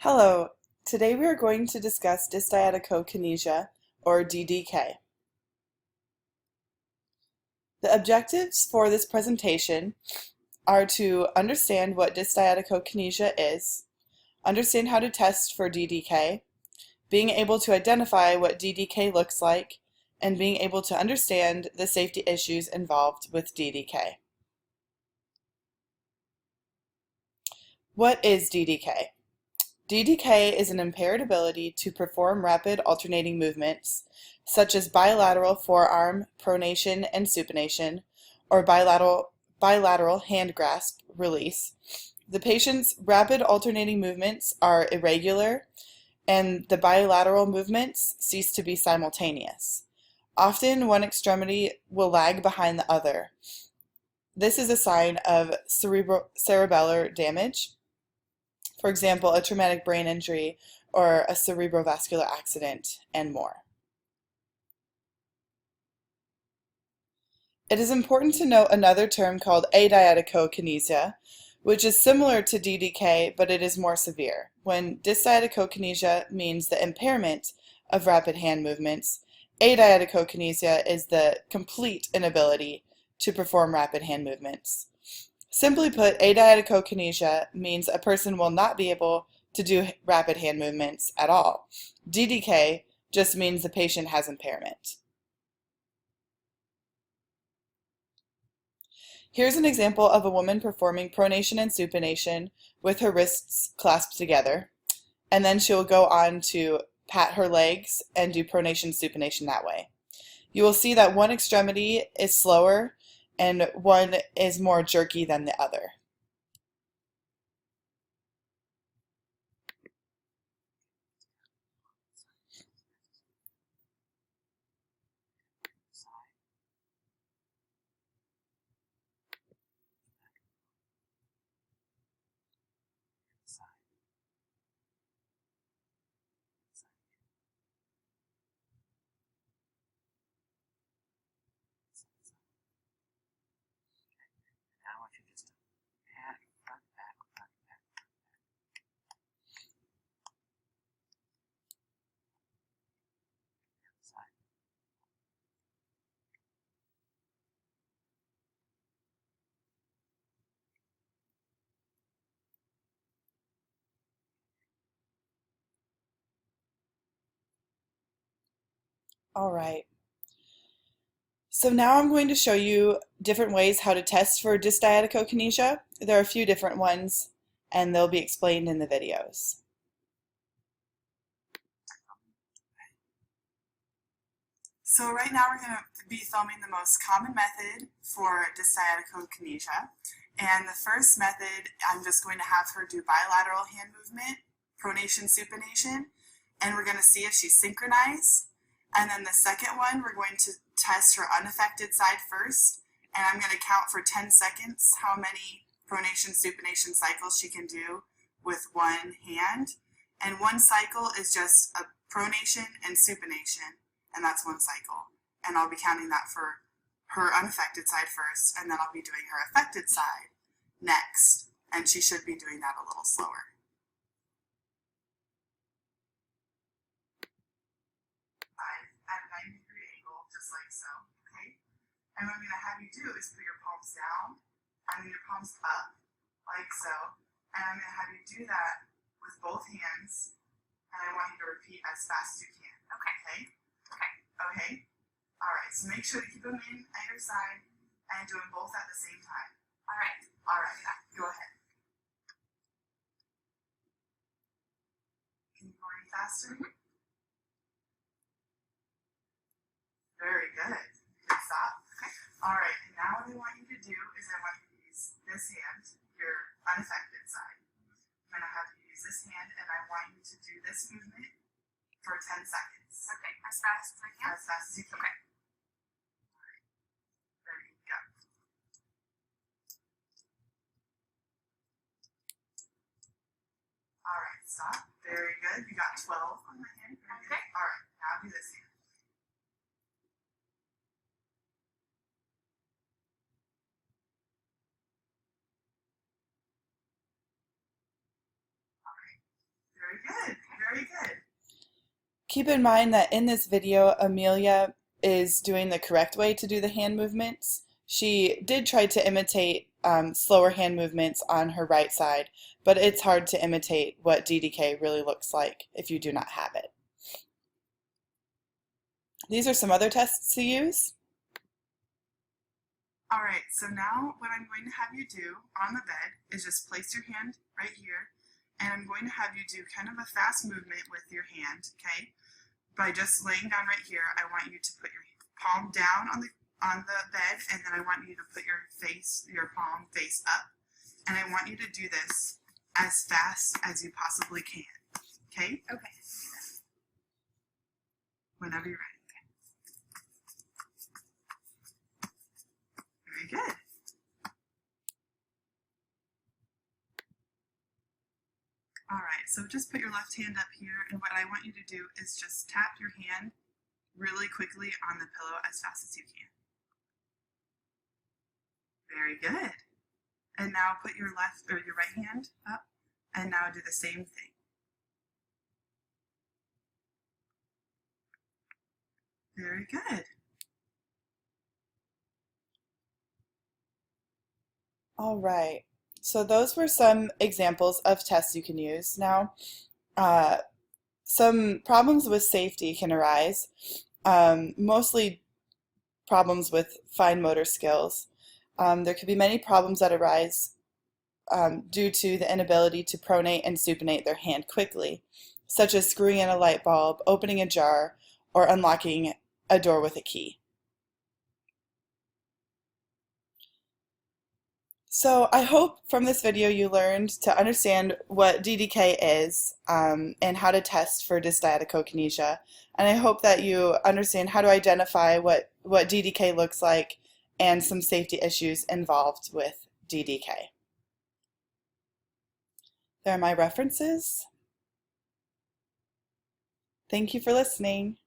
Hello, today we are going to discuss dysdiadochokinesia, or DDK. The objectives for this presentation are to understand what dysdiadochokinesia is, understand how to test for DDK, being able to identify what DDK looks like, and being able to understand the safety issues involved with DDK. What is DDK? DDK is an impaired ability to perform rapid alternating movements, such as bilateral forearm pronation and supination, or bilateral hand grasp release. The patient's rapid alternating movements are irregular, and the bilateral movements cease to be simultaneous. Often, one extremity will lag behind the other. This is a sign of cerebellar damage. For example, a traumatic brain injury or a cerebrovascular accident, and more. It is important to note another term called adiadochokinesia, which is similar to DDK, but it is more severe. When dysdiadochokinesia means the impairment of rapid hand movements, adiadochokinesia is the complete inability to perform rapid hand movements. Simply put, adiadochokinesia means a person will not be able to do rapid hand movements at all. DDK just means the patient has impairment. Here's an example of a woman performing pronation and supination with her wrists clasped together, and then she'll go on to pat her legs and do pronation supination that way. You will see that one extremity is slower and one is more jerky than the other. Now I want you just to pat front, back, side. All right. So now I'm going to show you different ways how to test for dysdiadochokinesia. There are a few different ones, and they'll be explained in the videos. So right now we're going to be filming the most common method for dysdiadochokinesia. And the first method, I'm just going to have her do bilateral hand movement, pronation, supination, and we're going to see if she's synchronized. And then the second one, we're going to test her unaffected side first, and I'm going to count for 10 seconds how many pronation, supination cycles she can do with one hand. And one cycle is just a pronation and supination, and that's one cycle. And I'll be counting that for her unaffected side first, and then I'll be doing her affected side next, and she should be doing that a little slower. At a 90-degree angle, just like so, okay? And what I'm going to have you do is put your palms down, and then your palms up, like so. And I'm going to have you do that with both hands, and I want you to repeat as fast as you can. Okay? Okay? All right, so make sure to keep them in at your side and do them both at the same time. All right, go ahead. Can you go any faster? Very good. Good stop. Okay. All right, and now what I want you to do is I want you to use this hand, your unaffected side. I'm going to have you use this hand, and I want you to do this movement for 10 seconds. Okay, as fast as I can. As fast as you can. Okay. All right. There you go. All right, stop. Very good. You got 12 on the hand. Okay. All right, now do this hand. Very good, very good. Keep in mind that in this video, Amelia is doing the correct way to do the hand movements. She did try to imitate slower hand movements on her right side, but it's hard to imitate what DDK really looks like if you do not have it. These are some other tests to use. All right, so now what I'm going to have you do on the bed is just place your hand right here, and I'm going to have you do kind of a fast movement with your hand, okay? By just laying down right here, I want you to put your palm down on the bed, and then I want you to put your palm face up, and I want you to do this as fast as you possibly can, okay? Okay. Whenever you're ready. Very good. All right, so just put your left hand up here, and what I want you to do is just tap your hand really quickly on the pillow as fast as you can. Very good. And now put your your right hand up, and now do the same thing. Very good. All right, so those were some examples of tests you can use. Now, some problems with safety can arise, mostly problems with fine motor skills. There could be many problems that arise due to the inability to pronate and supinate their hand quickly, such as screwing in a light bulb, opening a jar, or unlocking a door with a key. So I hope from this video you learned to understand what DDK is and how to test for dysdiadochokinesia. And I hope that you understand how to identify what DDK looks like and some safety issues involved with DDK. There are my references. Thank you for listening.